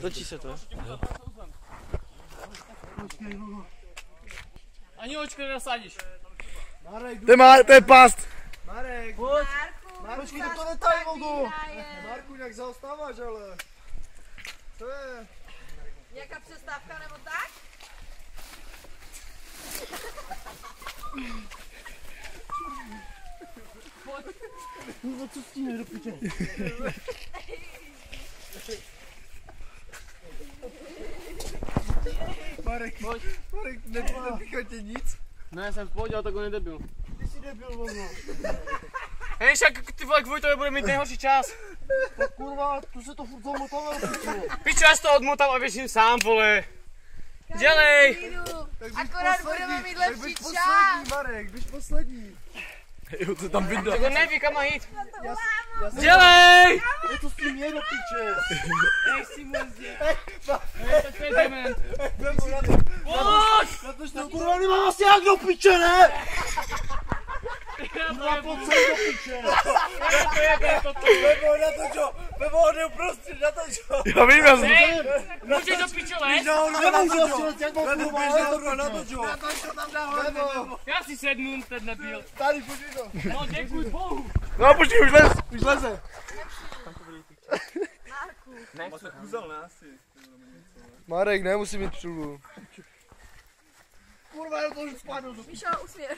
Točí se to. Ani očko nenasadíš. To je past. Marek, Pojď. počkej, to netají vodu. Marku, jak zaostáváš, ale. To je. Nějaká přestávka nebo tak? No co stíne do piče? Marek, nepíchal tě nic? Ne, jsem v pohodě, ale tak on je debil. Ty jsi debil, vono. Hej, však ty vole, kvůli tobě bude mít nejhorší čas. Tak kurva, tu se to furt zamotalo, piče. Pičo, já si to odmotám a běžím sám, vole. Dělej! Akorát budeme mít lepší čas. Poslední, Marek, běž poslední. Jo, to tam vydá. Tak on neví, kam má jít. Já jsem... Dělej! Je to s tím je do piče. Hej, si mu zděl. Hej, tak to je dement. Pojď! Na to, že to kurva nemám asi jak do piče, ne? Kurva, pojď sem do piče. To je to. Bebo, na to čo? Bebo, on je uprostřed, na to čo? Já vím, já jsem. Hej, můžeš do piče lézt? Nemůžu asi jak mám kurva, ale na to čo? Na to čo tam dá Bebo. Já si sednu, ten nebyl. Tady, počkej to. No, děkuj bohu. No počkej, už leze. Marek, nemusí mít přůlu. Kurva, já to už spadnu. Míšo, usměr.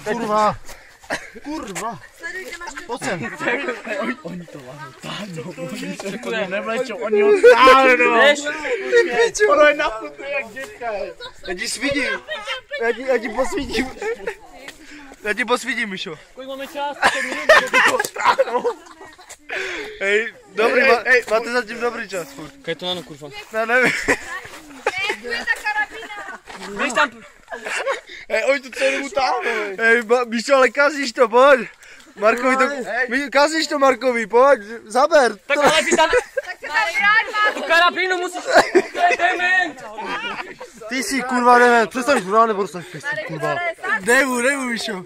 Kurva. Kurva. Sleduj, kde máš to. Pojď sem. Oni to láhnou. Děkuji. Nevlečou, oni ho táhnou. Ono je napnuté jak dětka. Já ti svidím. Já ti posvítím. Já ti posvítím, Mišo. Kolik máme čas? Hej, dobrý, máte zatím dobrý čas furt. Kaj to ano, kurva. No nevím. Ne, tu je ta karabina. Běž tam. Hej, oni to celou dobu táhnou. Hej, Mišo, ale kazíš to, pojď. Markovi to, kazíš to Markovi, pojď, zaber. Tak ale ty tam, Tak se tam vrát, tu karabínu musíš, to je dement. Ty jsi kurva nevím, přestaň kurva nebo dostaň kurva. Marek. Nebu, Mišo.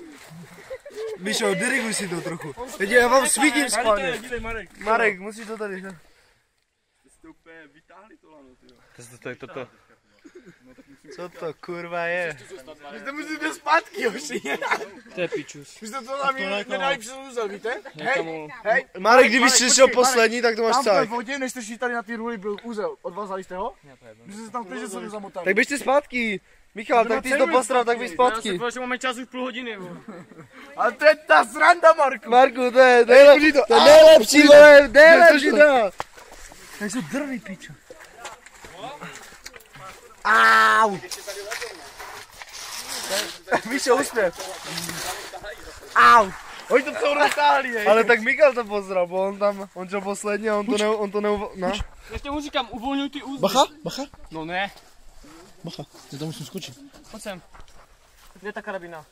Mišo, diriguj si to trochu. Teď já vám svítím schválně. Marek, musíš to tady, ne? Jste úplně vytáhli to lano, tyjo. To. Co to kurva je? Vy jste musíte zpátky, hoši. To je pičus. Vy jste to na mě nedali přes úzel, víte? Hej, Marek, kdyby jsi šel poslední, tak to máš Tam cák. v vodě, než jste šli tady na ty růly, byl úzel. Odvázali jste ho? Vy jste se tam teď se zamotali. Tak běžte zpátky. Michal, tak ty to posral, tak běž já zpátky. se že máme čas už půl hodiny. Ale to je ta sranda, Marku. Marku, to je nejlepší, vole, nejlepší. Tak jsou drný, pičo. Au. Mišo, usměv. Au. Oni to celou roztáhli, hej. Ale tak Michal to pozdral, bo on šel poslední a on to no. Ještě mu říkám, uvolňuj ty úzly. Bacha. No ne. Bacha, já tam musím skočit. Pojď sem. Kde je ta karabina?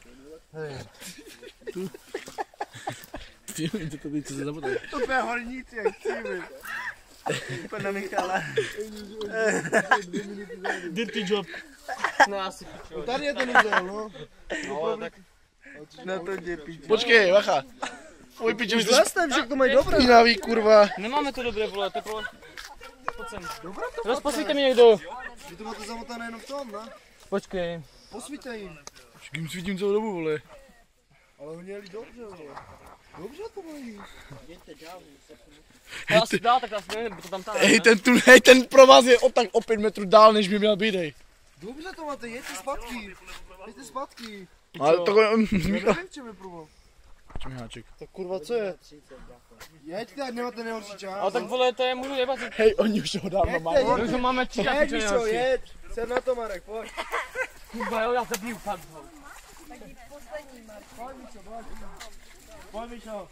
Ty, to tady co se zapotají. To je horníci, jak chcíme. Pana Michala. Dirty job. No asi pičo. Tady je ten úzel, no. No tak. Na to jde píče. Počkej, bacha. Oj, piče, Už vlastem, však to mají dobré. Pínavý, kurva. Nemáme to dobré, vole, to je pro... Pojď sem. Rozposvíte mi někdo. Vy to máte zamotané jenom v tom, ne? Počkej. Posvíte jim. Jim svítím celou dobu, vole. Ale oni jeli dobře, vole. Dobře to mají. Já asi dál, tak asi nevím, to tam táhne. Hej, ten provaz je o 5 metrů dál, než by měl být, hej. Dobře to máte, jeďte zpátky. Jeďte zpátky. Ale to Nevím, v čem je problém. háček. Tak kurva, co je? Jeďte, ať nemáte nejhorší čas. Ale tak vole, to je můžu jebat. Hej, oni už ho dávno mají. My už ho máme 3 Jeď, Mišo, jeď. Jsem na to, Marek, pojď. Kurva, jo, já zabiju fakt. Poslední, Marek. Pojď, Mišo, pojď. Pojď, Mišo.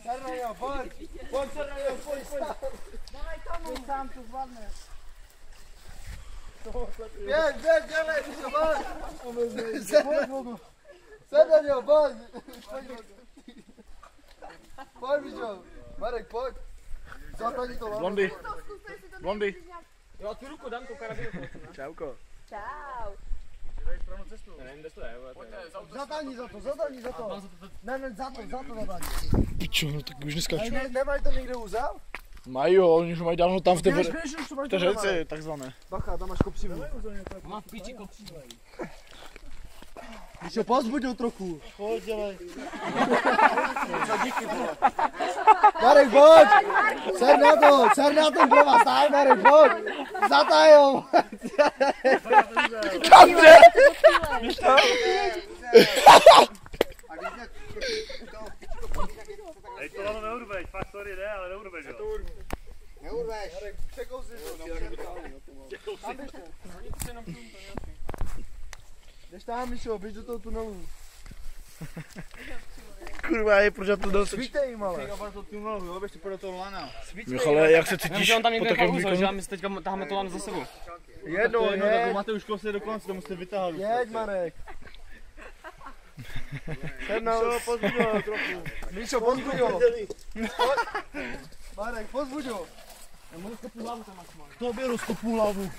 Serrajo, pojď. Pojď, Serrajo, pojď. Dávej tomu. Ty sám to zvládne. Běž, dělej, Mišo, pojď. Sedj na něho, pojď. Pojď, Mišo. Marek, pojď. Zataní to, Blondy. Blondy. Jo, tu ruku dám, tu karabinu. Čauko. Čau. Zadání za to. Ne, za to zadání. Pičo, no tak už neskáču. Nemají to někde uzal? Mají jo, oni už mají dávno tam v té Běž, už to máš doma. řece, takzvané. Bacha, tam máš kopřivu. Mám v piči kopřivu. Když ho pozbudil trochu. Pojď, dělej. Marek, pojď! Ser na to, pro vás, taj, Marek, pojď! Zatajou! Kam jde? Hej, to lano neurveš, fakt sorry, ne, ale neurveš, jo. Neurveš. Marek, překousni to. Jdeš tam, Mišo, běž do toho tunelu. Kurva, je proč já to dal Svítej jim, ale. Michale, jak se Já cítíš myslím, že on tam po někde takovém neuzol, že výkonu? a my si teďka taháme to lano za sebou. Jedno, jeď. Máte už kosy do konce, to musíte vytáhat. Jeď, Marek. Mišo, pozbuď ho trochu. Mišo, pozbuď ho. Marek, pozbuď ho. Tobě rozkopu hlavu.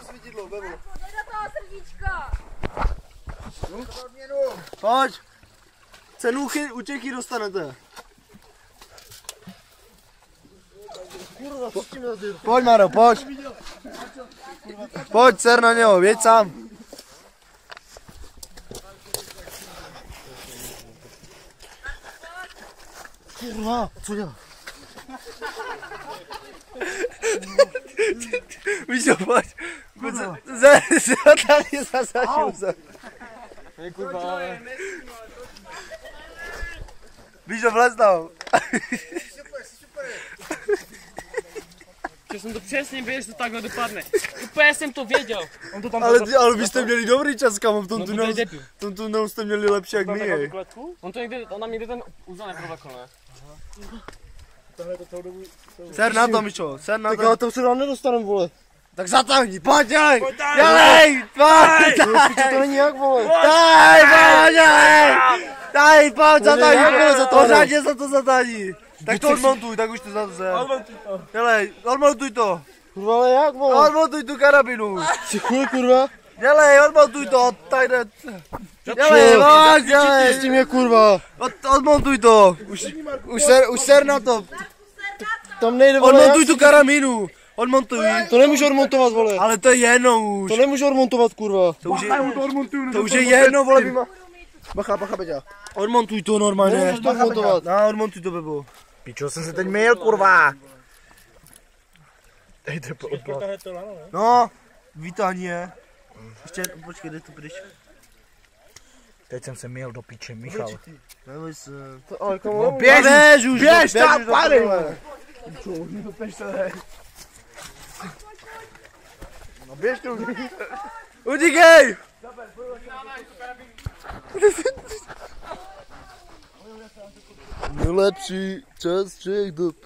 Svídidlo, bevo. Pojď do toho srdíčka. Pojď. Cenu u Čechy dostanete. Pojď, Maro, pojď. Pojď, ser na něho, věď sám. Kurva, co dělá? Víš co, pojď. Tady zasačil se. Víš co, vlez tam. Že jsem to přesně věděl, že to takhle dopadne. Úplně jsem to věděl. On to tam Ale vy jste měli dobrý čas, kamo, v tom tunelu jste měli lepší jak my. On tam někde ten úzel neprovlekl, ne? Ser na to, Mičo, ser na to. Tak já to se tam nedostanu, vole. Tak zatáhni, pojď, dělej! Dělej, pojď! To není jak, vole. Daj, pojď, zatáhni, pořádně za to zatáhni. Tak to odmontuj, tak už to za to se. Dělej, odmontuj to. Kurva, ale jak, vole? Odmontuj tu karabinu. Jsi chuj, kurva. Dělej, odmontuj to, tady jde. Dělej, pojď, dělej. S tím je, kurva. Odmontuj to. Už ser na to. Tam nejde, vole. Odmontuj tu karabinu. Odmontuj. To nemůžu odmontovat, vole. Ale to je jedno už. To nemůžu odmontovat, kurva. To už je jedno, vole. Bacha, Beťa. Odmontuj to normálně. Nemůžeš to odmontovat. No, odmontuj to, Bebo. Pičo, jsem se teď měl, kurva. Dejte po odpad. No, vytáhni je. Ještě, počkej, dej to pryč. Teď jsem se měl do piče, Michal. Neboj se. Ale komu Běž už, běž tam, pane. No běž tu. Utíkej! Nejlepší čas všech dob.